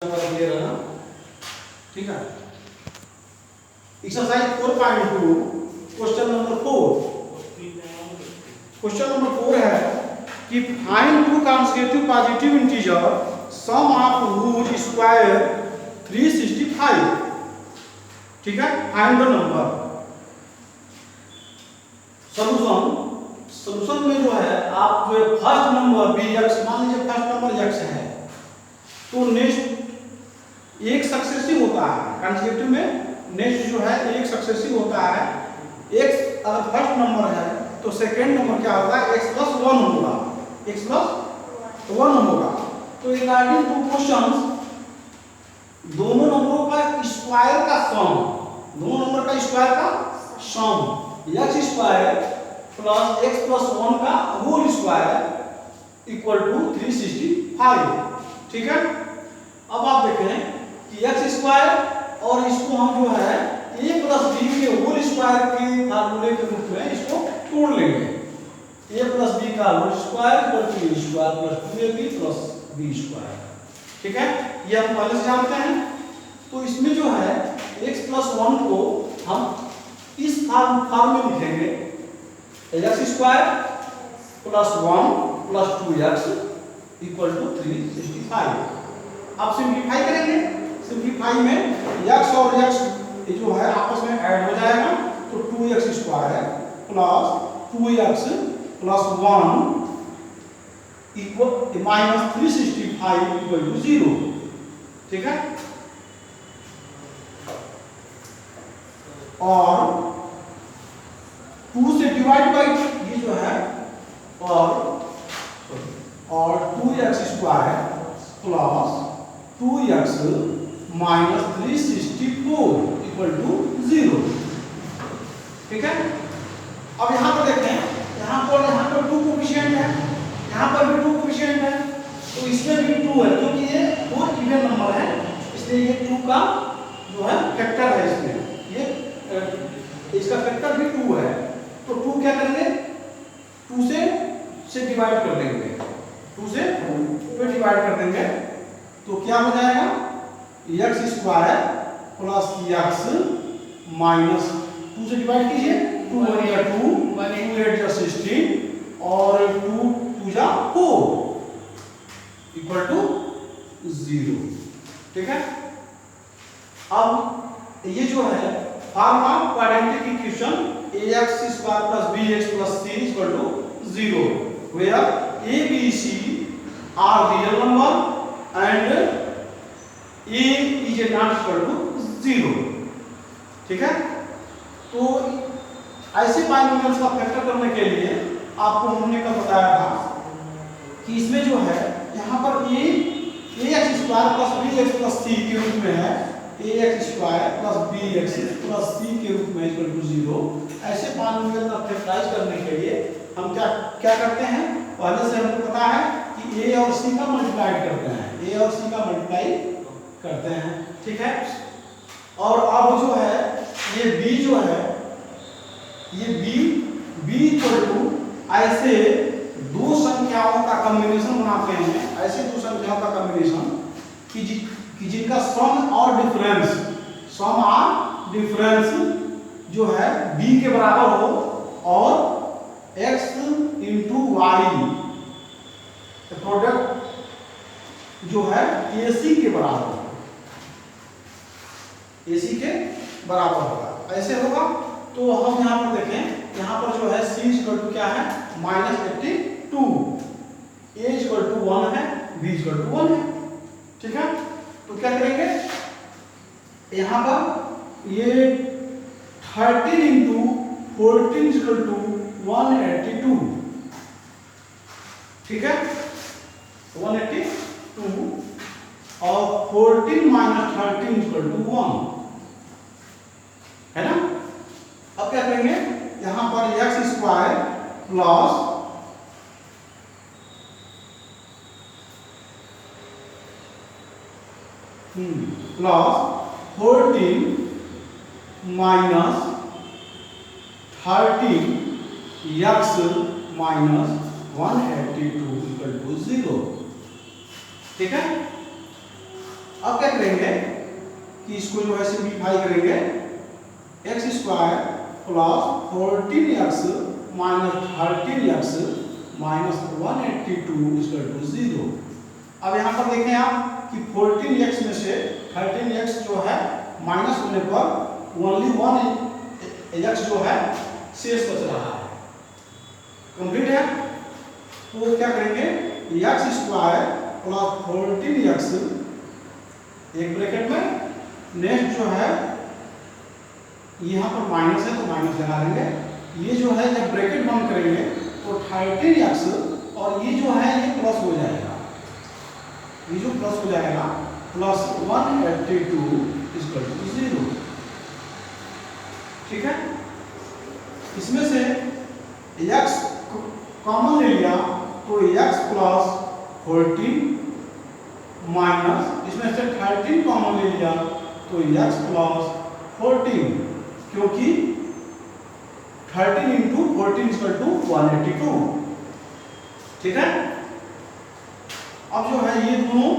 Clear है ना? ठीक है। Exercise 4.2 question number 4। Question number 4 है कि find two consecutive positive integer sum of which square 365। ठीक है। Find the number. सॉल्यूशन में जो है आप जो फर्स्ट नंबर बी एक्स, मान लीजिए फर्स्ट नंबर एक्स है तो नेक्स्ट एक सक्सेसिव होता है। कंसेक्यूटिव में नेक्स्ट जो है एक सक्सेसिव होता है। x अगर फर्स्ट नंबर है तो सेकंड नंबर क्या होगा? x प्लस 1 होगा। x प्लस 1 होगा। तो रिगार्डिंग टू क्वेश्चंस दोनों नंबरों का स्क्वायर का सम, दोनों नंबर का स्क्वायर का सम x square plus x plus 1 का होल स्क्वायर इक्वल टू 365। ठीक है। अब आप देखें कि एक्स स्क्वायर और इसको हम जो है a प्लस बी के होल स्क्वायर के फार्मूले के रूप में इसको तोड़ लेंगे। a प्लस बी का whole square equal to a square plus 2ab plus b square. ठीक है। ये हम पहले से जानते हैं। तो इसमें जो है x प्लस 1 को हम इस फॉर्म में लिखेंगे x square plus 1 plus 2x equal to 365। अब सिंप्लीफाई करेंगे। सिंप्लीफाई में x और x जो है आपस में ऐड हो जाएगा तो 2x square plus 2x plus 1 equal minus 365 equal to 0। ठीक है। और 2 से डिवाइड बाई ये जो है और 2x square plus 2x minus 364 equal to 0। ठीक है। अब यहां पर देखें, यहां पर 2 कोएफिशिएंट है, यहां पर भी 2 कोएफिशिएंट है तो इसमें भी 2 है क्योंकि ये दो इवन नंबर है इसलिए ये 2 का जो है फैक्टर है। इसमें ये इसका फैक्टर भी 2 है तो 2 क्या करेंगे 2 से डिवाइड कर देंगे। 2 से 2 पे डिवाइड कर देंगे तो क्या हो जाएगा x square plus x minus 2 से डिवाइड कीजिए 2 1 या 2 1 8 या 16 और 2 2 जा 4 इक्वल टू 0। ठीक है। अब ये जो है form of quadratic equation ax square plus bx plus c equal to 0 where a b c are real number and a is a not equal to 0। ठीक है। तो ऐसे बाइनोमियल्स का फैक्टर करने के लिए आपको हमने कल बताया था कि इसमें जो है यहाँ पर ax square plus bx plus c के रूप में है ax square plus bx plus c के रूप में इक्वल टू 0। ऐसे बाइनोमियल का फैक्टराइज करने के लिए हम क्या करते हैं? पहले से हमको पता है कि a और c का मल्टीप्लाई करते हैं, a और c का मल्टीप्लाई करते हैं। ठीक है। और अब जो है ये b जो है ये b इक्वल टू ऐसे दो संख्याओं का कॉम्बिनेशन बनाते हैं, ऐसे दो संख्याओं का कॉम्बिनेशन कि जिनका सम और डिफरेंस जो है b के बराबर हो और x इंटू वाई प्रोडक्ट जो है AC के बराबर होगा, AC के बराबर होगा। ऐसे होगा तो हम यहाँ पर देखें, यहाँ पर जो है c इक्वल टू क्या है -82, a इक्वल टू 1 है, b इक्वल टू 1 है। ठीक है। तो क्या करेंगे यहाँ पर ये 13 इंटू 14 इक्वल टू 182। ठीक है। 182 और 14 माइनस 13 इक्वल टू 1 है ना। अब क्या करेंगे यहां पर x square plus plus 14 minus 13 x minus 182 equal to 0। ठीक है। अब क्या करेंगे कि इसको जो है सिंप्लीफाई करेंगे, x square plus 14x minus 13x minus 182 equal to 0। अब यहाँ पर देखें आप कि 14x में से 13x जो है माइनस होने पर ओनली 1x जो है शेष बच रहा है। कंप्लीट है। तो क्या करेंगे, एक्स स्क्वायर प्लस 14x एक ब्रैकेट में, नेक्स्ट जो है यहाँ पर माइनस है तो माइनस लगा देंगे, ये जो है जब ब्रैकेट बंद करेंगे तो 13x और ये जो है ये प्लस हो जाएगा, ये जो प्लस हो जाएगा प्लस 182 इक्वल टू 0। ठीक है। इसमें से x कॉमन ले लिया तो x प्लस 14 माइनस इसमें से 13 कॉमन ले लिया तो x प्लस 14, क्योंकि 13 इंटू 14 इक्वल टू 182। ठीक है। अब जो है ये दोनों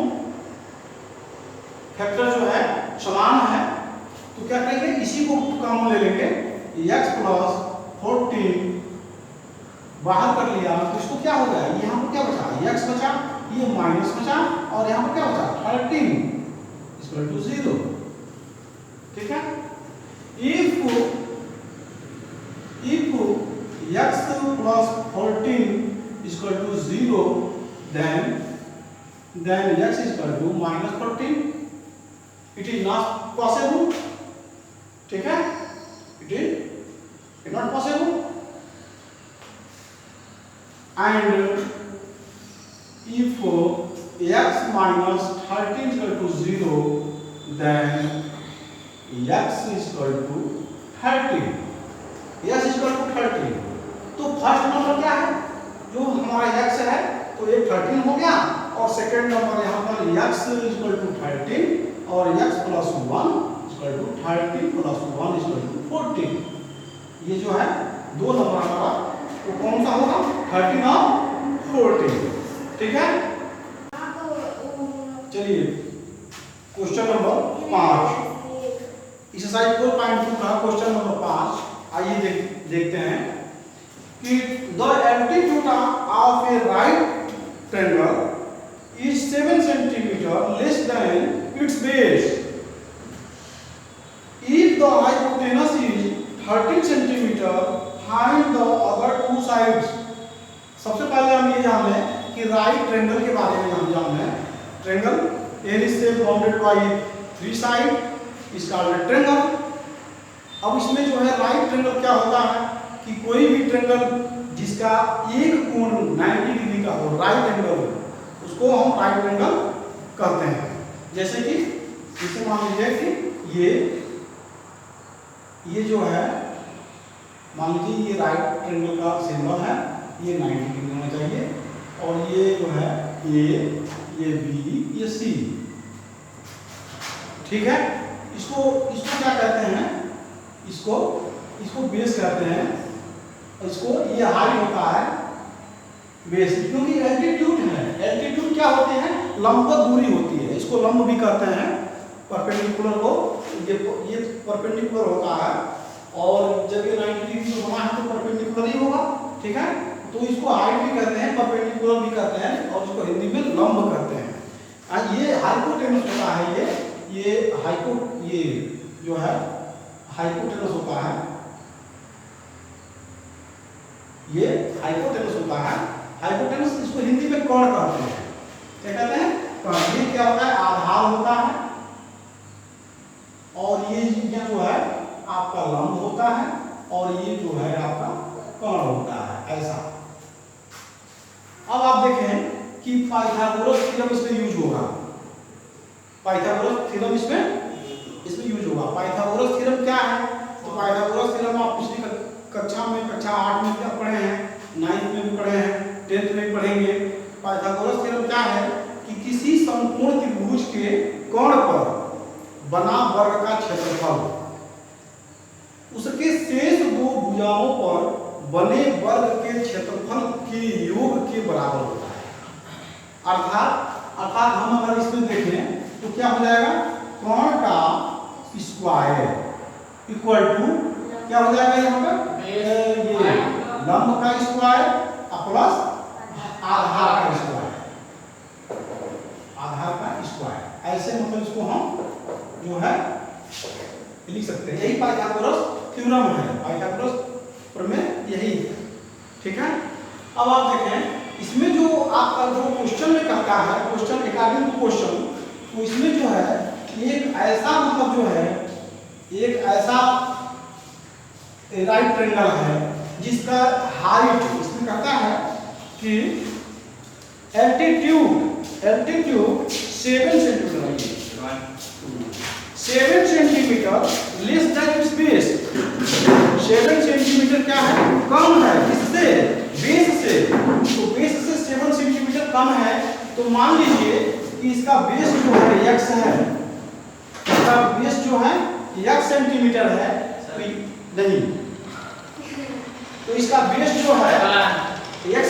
फैक्टर जो है समान है, तो क्या करेंगे, इसी को कॉमन ले लेंगे, x प्लस 14 बाहर कर लिया तो इसको क्या हो गया, यहाँ पर क्या बचा, x बचा, ये माइनस बचा और यहाँ पर क्या बचा 13 इक्वल टू 0। ठीक है। if x plus 14 equal to 0 then x is equal to minus 14, it is not possible। ठीक है, it is not possible। and if x minus 13 is equal to 0 then x is equal to 13, x is equal to 13। तो first number क्या है, जो हमारा x है तो ये 13 हो गया, और सेकंड नंबर यहाँ पर x is equal to 13 और x plus 1 is equal to 13 plus 1 is equal to 14। ये जो है दो नंबर हमारा तो कौन सा होगा, 13 और 14। ठीक है। चलिए क्वेश्चन नंबर 5, एक्सरसाइज 4.2 का क्वेश्चन नंबर 5। आइए देखते हैं कि the altitude of A right triangle is 7 centimetre less than it's base if the hypotenuse is 13 centimetre, find the other two sides. सबसे पहले हम ये जान लें कि राइट ट्रायंगल के बारे में हम जान लें। Triangle an is bounded by 3 side, इसका ट्रायंगल। अब इसमें जो है राइट ट्रायंगल क्या होता है कि कोई भी ट्रायंगल जिसका एक कोण 90 डिग्री का हो, राइट एंगल, उसको हम राइट ट्रायंगल कहते हैं। जैसे कि इसे मान लीजिए कि ये जो है, मान लीजिए ये राइट ट्रायंगल का सिंबल है, ये 90 डिग्री होना चाहिए, और ये जो है ये बी, ये सी। ठीक है। इसको क्या कहते हैं, इसको बेस कहते हैं, इसको ये हाइट होता है बेस, क्योंकि एल्टीट्यूड है। एल्टीट्यूड क्या होते हैं, लंबवत दूरी होती है, इसको लंब भी कहते हैं। परपेंडिकुलर को ये परपेंडिकुलर होता है, और जब ये 90 डिग्री होना है तो परपेंडिकुलर ही होगा। ठीक है। तो इसको हाइट भी कहते हैं, परपेंडिकुलर भी कहते हैं, और इसको हिंदी में लंब कहते हैं। ये हाइपोटेनस होता है, ये जो है हाइपोटेनस होता है, ये हाइपोटेनस होता है। हाइपोटेनस इसको हिंदी में कर्ण कहते हैं। क्या कहते हैं, कर्ण। ये क्या होता है, आधार होता है, और ये जो है आपका लंब होता है, और ये जो है आपका कर्ण होता है, ऐसा। अब आप देखें कि पाइथागोरस थ्योरम इसमें यूज होगा। पाइथागोरस थ्योरम इसमें यूज होगा। पाइथागोरस थ्योरम क्या है, तो पाइथागोरस थ्योरम आप पिछली कक्षा 8 में क्या पढ़े हैं, 9th में भी पढ़े हैं, 10th में भी पढ़ेंगे। पाइथागोरस थ्योरम क्या है कि किसी समकोण त्रिभुज के कोण पर बना वर्ग का क्षेत्रफल उसके शेष दो भुजाओं पर बने वर्ग के क्षेत्रफल के योग के बराबर होता है। अर्थात हम अगर इसमें देखें तो क्या हो जाएगा, कर्ण का स्क्वायर इक्वल टू क्या हो जाएगा यहाँ पर, ये लंब का स्क्वायर प्लस आधार का स्क्वायर, आधार का स्क्वायर। ऐसे मतलब इसको हम जो है लिख सकते हैं। यही पाइथागोरस थ्योरम है, पाइथागोरस प्रमेय यही है। ठीक है। अब आप देखें इसमें जो आपका जो क्वेश्चन में कहता है, क्वेश्चन अकॉर्डिंग टू क्वेश्चन, तो इसमें जो है एक ऐसा मतलब जो है एक ऐसा राइट ट्रायंगल है जिसका हाइट इसमें कहता है कि altitude 7 centimetre, 7 centimetre less than it's base. 7 centimetre क्या है, कम है किससे, बेस से। तो बेस से 7 सेंटीमीटर कम है, तो मान लीजिए कि इसका बेस जो है x है, इसका बेस जो है x सेंटीमीटर है, तो नहीं, तो इसका बेस जो है x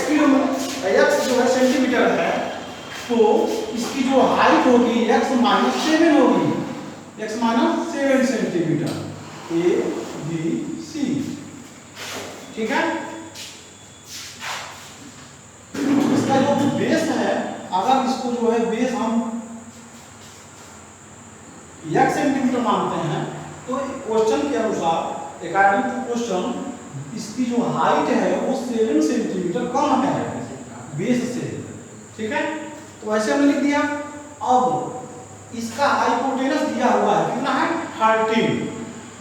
जो है सेंटीमीटर है, तो इसकी जो हाइट होगी x माइनस 7 होगी, x minus 7 centimetre, A B C। ठीक है। इसका जो बेस है, अगर इसको जो है बेस हम x सेंटीमीटर मानते हैं, तो क्वेश्चन के अनुसार अकॉर्डिंग टू क्वेश्चन इसकी जो हाइट है वो 7 सेंटीमीटर कम है बेस से। ठीक है। तो ऐसे हमने लिख दिया। अब इसका हाइपोटेनस दिया हुआ है, कितना है, 13।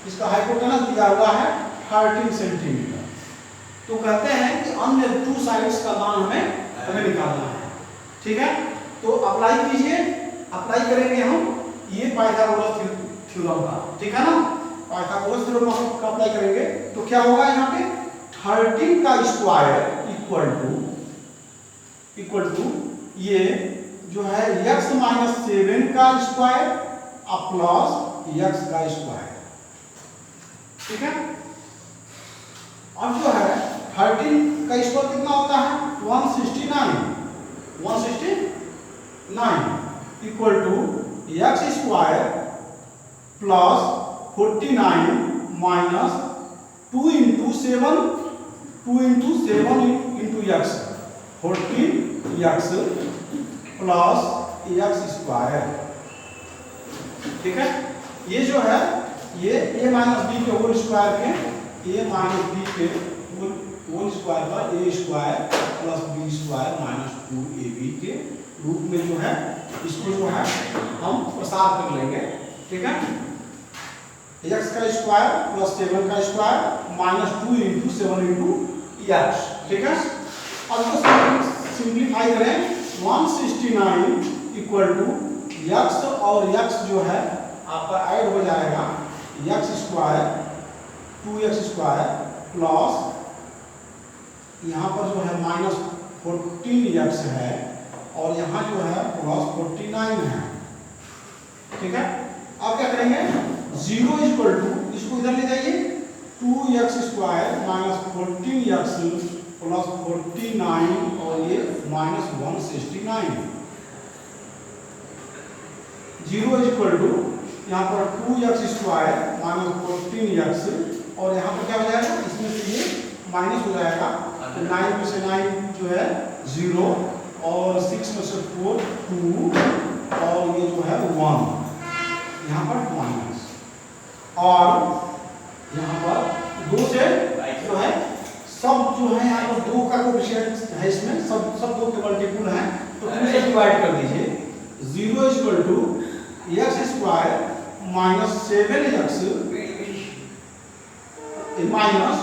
इसका हाइपोटेनस दिया हुआ है 13 सेंटीमीटर। तो कहते हैं कि अन्य 2 साइड्स का मान हमें निकालना है। ठीक है। तो अप्लाई कीजिए, अप्लाई करेंगे हम ये पाइथागोरस थ्योरम का। ठीक है ना, पाइथागोरस थ्योरम का अप्लाई करेंगे तो क्या होगा, यहाँ पे 13 का स्क्वायर इक्वल टू ये जो है x माइनस 7 का स्क्वायर प्लस x का स्क्वायर। ठीक है। अब जो है 13 का स्क्वायर कितना होता है, 169 equal to x square plus 49 minus 2 into 7 into x, 14x plus x square. ठीक है। ये जो है ये a माइनस बी के होल स्क्वायर के, a माइनस बी के होल स्क्वायर पर a square plus b square minus 2ab के रूप में जो है इसको जो है हम प्रसार कर लेंगे। ठीक है। x का स्क्वायर प्लस 7 का square minus 2 into 7 into x। ठीक है। अब इसको सिंप्लीफाई करें, 169 इक्वल टू x और x जो है आपका ऐड हो जाएगा, x square 2x square plus यहाँ पर जो है माइनस 14x है और यहाँ जो है प्लस 49 है। ठीक है। अब क्या करेंगे, 0 इक्वल टू, इसको इधर ले जाइए, 2x square minus 14x plus 49 और ये माइनस 169। 0 इक्वल टू यहाँ पर 2x स्क्वायर माइनस 14x और यहाँ पर क्या हो जाएगा, इसमें से ये माइनस हो जाएगा, तो 9 में से 9 जो है 0 और 6 में से 4 2 और ये जो है 1, यहाँ पर माइनस, और यहाँ पर 2 से जो है सब जो है यहाँ पर 2 का कोएफिशिएंट है, इसमें सब 2 के मल्टीपल हैं, तो 2 से डिवाइड कर दीजिए। 0 equal to x square minus 7x minus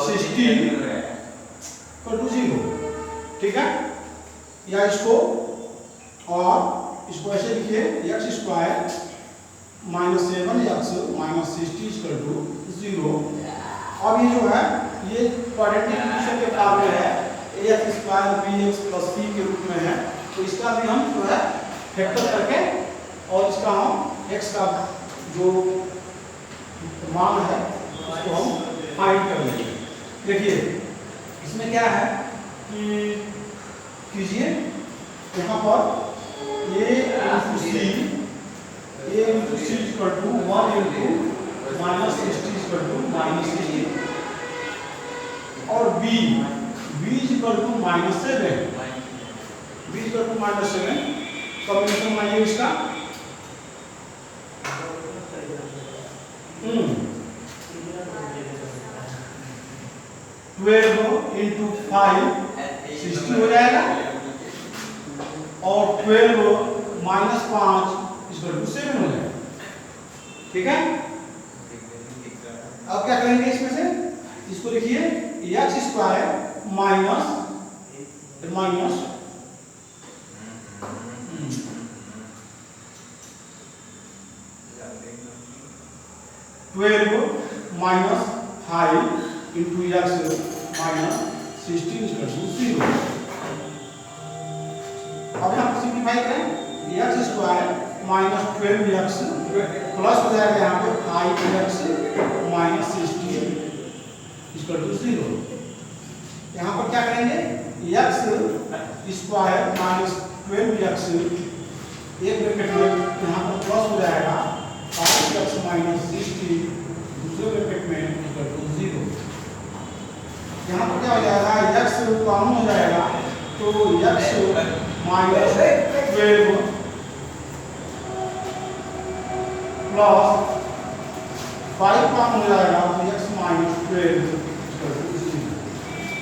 16 equal to 0। ठीक है। या इसको और इसको ऐसे लिखिए, x square minus 7x minus 60 equal to 0। अब ये जो है ये क्वाड्रेटिक इक्वेशन के फॉर्म में है, ax square bx plus c के रूप में है, तो इसका भी हम जो है फैक्टर करके और इसका हम x का जो मान है उसको हम फाइंड कर लेंगे। देखिए इसमें क्या है कि कीजिए यहाँ पर a into c A into C is equal to 1 into minus 60 is equal to minus 60 और B is equal to minus 7, B is equal to minus 7 combination बनाइए इसका 12 into 5 60 हो जाएगा और 12 minus 5 इक्वल टू 7 हो जाएगा। ठीक है, अब क्या करेंगे इसमें से, इसको लिखिए x square minus 12 minus 5 into x minus 16 is equal to 0। अब यहाँ पर सिंप्लीफाई करें, x square minus 12x plus हो जाएगा यहाँ पे 5x माइनस 16 इक्वल टू 0। यहाँ पर क्या करेंगे, x स्क्वायर माइनस 12x एक ब्रैकेट में यहाँ पर प्लस हो जाएगा 5x माइनस 16 दूसरे ब्रैकेट में इक्वल टू 0। यहाँ पर क्या हो जाएगा, x कॉमन हो जाएगा तो x माइनस 12 प्लस 5 कॉमन हो जाएगा तो x माइनस 12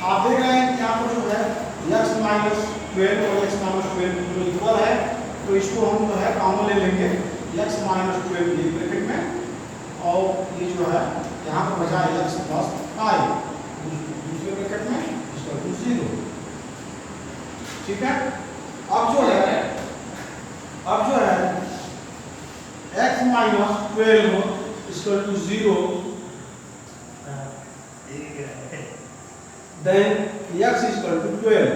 आप देख रहे हैं कि यहाँ पर जो है x माइनस 12 और x माइनस 12 इक्वल है, तो इसको हम जो है कॉमन ले लेंगे x माइनस 12 एक ब्रैकेट में और ये जो है यहाँ पर बचा x प्लस 5 दूसरे ब्रैकेट में इसका 0। ठीक है, अब जो है x minus 12 equal to 0 then x equal to 12।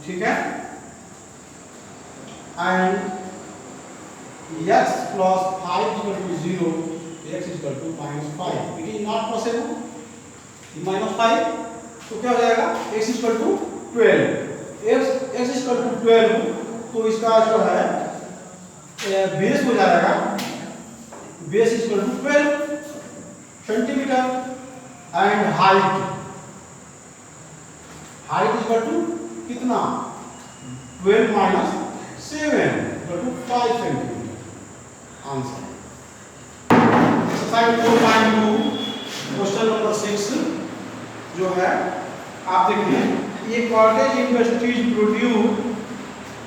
ठीक है, and x plus 5 equal to 0, x equal to minus 5। It is not possible, minus 5 तो क्या हो जाएगा, x equal to 12, x equal to 12 तो इसका जो है बेस हो जाएगा, base equal to 12 centimetre and height equal to कितना, 12 minus 7 equal to 5 centimetre. Answer exercise 4.2 question number 6 जो है आप देखिए, ये cottage industries produce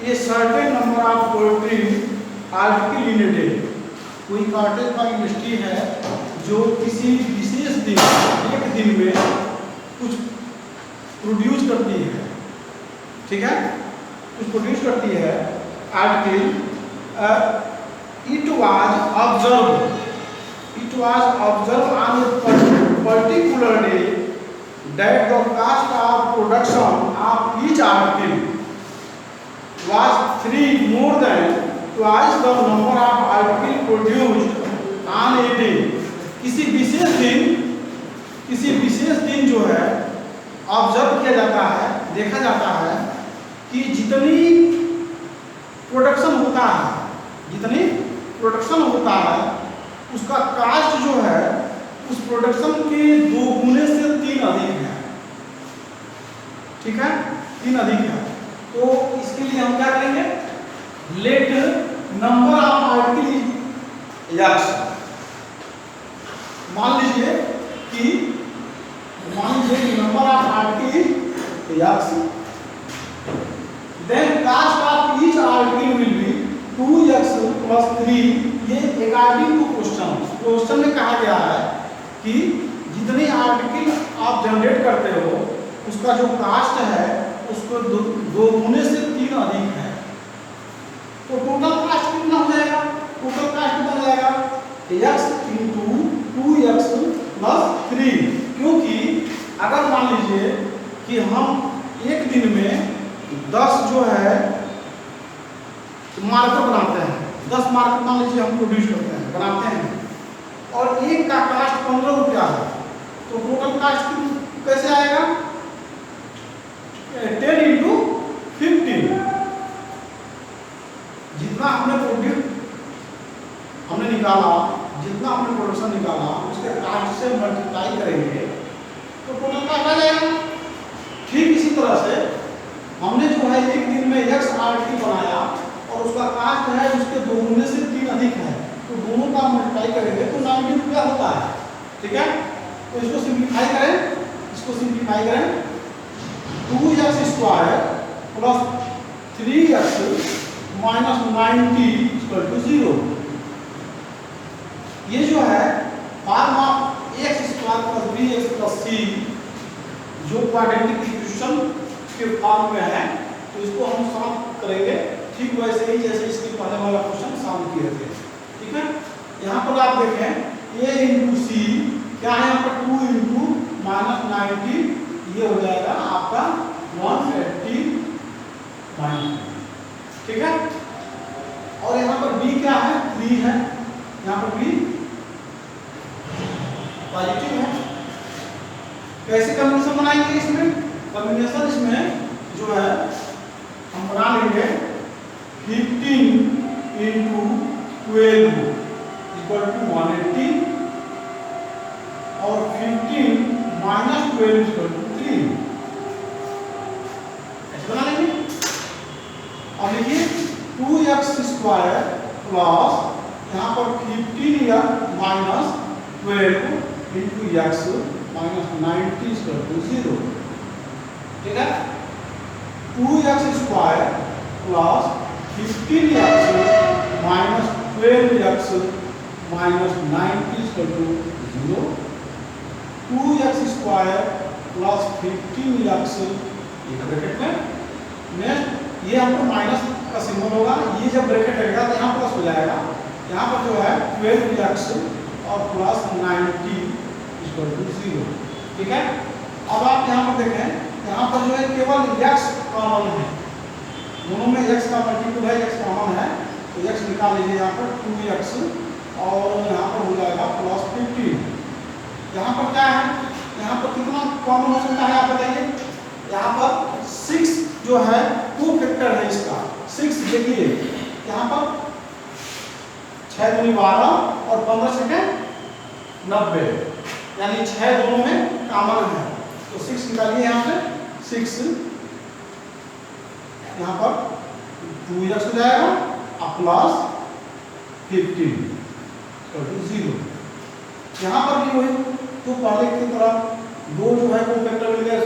a certain number of poultry article in a day. कोई कॉटेज का इंडस्ट्री है जो किसी विशेष दिन, एक दिन में कुछ प्रोड्यूस करती है। ठीक है, कुछ प्रोड्यूस करती है article. It was observe on a particular day that the cost of production of each article was 3 more than twice the number of articles produced on a day। किसी विशेष दिन जो है ऑब्जर्व किया जाता है, देखा जाता है कि जितनी प्रोडक्शन होता है उसका कास्ट जो है उस प्रोडक्शन के 2 गुने से 3 अधिक है। ठीक है, 3 अधिक है, तो इसके लिए हम क्या करेंगे, let number of article x, मान लीजिए कि number of article x, then cost of each article will be 2x plus 3। ये अकॉर्डिंग टू क्वेश्चन में कहा गया है कि जितने आर्टिकल आप जनरेट करते हो उसका जो कास्ट है उसको 2 गुने से 3 अधिक है, तो टोटल कास्ट कितना हो जाएगा, x इंटू 2x प्लस 3। क्योंकि अगर मान लीजिए कि हम एक दिन में 10 जो है मार्कर बनाते हैं, 10 मार्कर मान लीजिए हम प्रोड्यूस करते हैं, बनाते हैं, और एक का कास्ट 15 रुपया है, तो टोटल कास्ट कैसे आएगा, 10 इंटू 15। जितना हमने प्रोड्यूस निकाला, जितना हमने प्रोडक्शन निकाला उसके कास्ट से मल्टीप्लाई करेंगे तो टोटल कास्ट आ जाएगा। ठीक इसी तरह से हमने जो है एक दिन में XRT बनाया और उसका कास्ट है उसके दोगुने से 3 अधिक है, तो दोनों का मल्टीप्लाई करेंगे तो 90 रुपया होता है। ठीक है, तो इसको सिंप्लीफाई करें, इसको सिंप्लीफाई करें 2x² plus 3x minus 90 equal to 0। ये जो है form of x² plus bx plus c जो क्वाड्रेटिक इक्वेशन के फॉर्म में है, तो इसको हम सॉल्व करेंगे ठीक वैसे ही जैसे इसके पहले वाला क्वेश्चन सॉल्व किए थे। ठीक है, यहाँ पर आप देखें a इंटू सी क्या है, यहाँ पर 2 इंटू माइनस 90 ये हो जाएगा आपका 180 माइनस। ठीक है, और यहाँ पर b क्या है 3 है, यहाँ पर b पॉजिटिव है। कैसे कॉम्बिनेशन बनाएंगे इसमें, कॉम्बिनेशन इसमें जो है हम बना लेंगे 15 इंटू 12 इक्वल टू 180 और 15 माइनस 12 इक्वल टू 3। ऐसे बना लेंगे। अब देखिए 2x² प्लस यहाँ पर 15 minus 12 into x minus 90 equal to 0। ठीक है, 2x² plus 15x minus 12x minus 90 equal to 0। 2x² plus 15x ये ब्रैकेट में, नेक्स्ट ये हमको माइनस का सिंबल होगा, ये जब ब्रैकेट रहेगा तो यहाँ प्लस हो जाएगा, यहाँ पर जो है 12x और प्लस 90 इक्वल टू 0। ठीक है, अब आप यहाँ पर देखें, यहाँ पर जो है केवल x कॉमन है, दोनों में x का मल्टीपल है, x कॉमन है, तो x निकाल लीजिए यहाँ पर 2x और यहाँ पर हो जाएगा प्लस 15। यहाँ पर क्या है, यहाँ पर कितना कॉमन हो सकता है आप बताइए, यहाँ पर 6 जो है को फैक्टर है इसका 6। देखिए यहाँ पर 6 दूनी 12 और 15 सेकेंड 90, यानी 6 दोनों में कॉमन है, तो 6 निकालिए यहाँ से 6, यहाँ पर 2x हो जाएगा और प्लस 15 तो 0। यहाँ पर भी वही, तो पहले की तरह दो जो है को फैक्टर मिल गए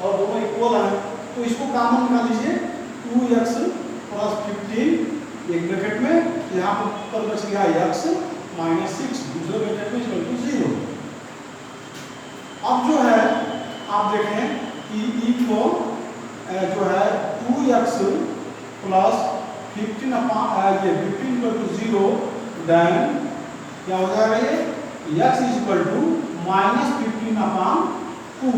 और दोनों इक्वल है, तो इसको कॉमन निकाल लीजिए 2x प्लस 15 एक ब्रैकेट में, यहाँ पर बच गया x माइनस 6 दूसरे ब्रैकेट में इक्वल टू 0। अब जो है आप देखें कि e को जो है 2x प्लस 15 ये 15 इक्वल टू 0, देन क्या हो जाएगा ये x is equal to minus 15/2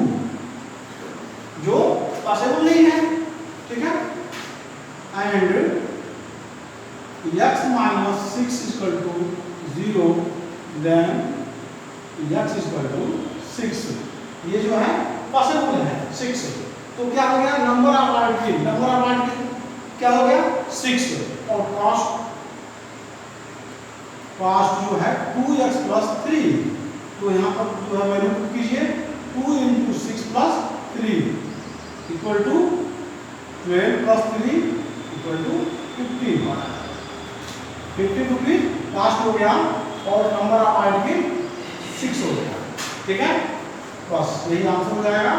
जो पॉसिबल नहीं है। ठीक है, and x minus 6 equal to 0, then x equal to 6, ये जो है पॉसिबल है 6। तो क्या हो गया, number of article, number of article क्या हो गया 6, और कॉस्ट जो है 2x प्लस 3, तो यहाँ पर जो है वैल्यू पुट कीजिए 2 into 6 plus 3 equal to 12 plus 3 equal to 50 rupees cost हो गया और नंबर ऑफ आर्टिकल 6 हो गया। ठीक है, बस यही आंसर हो जाएगा।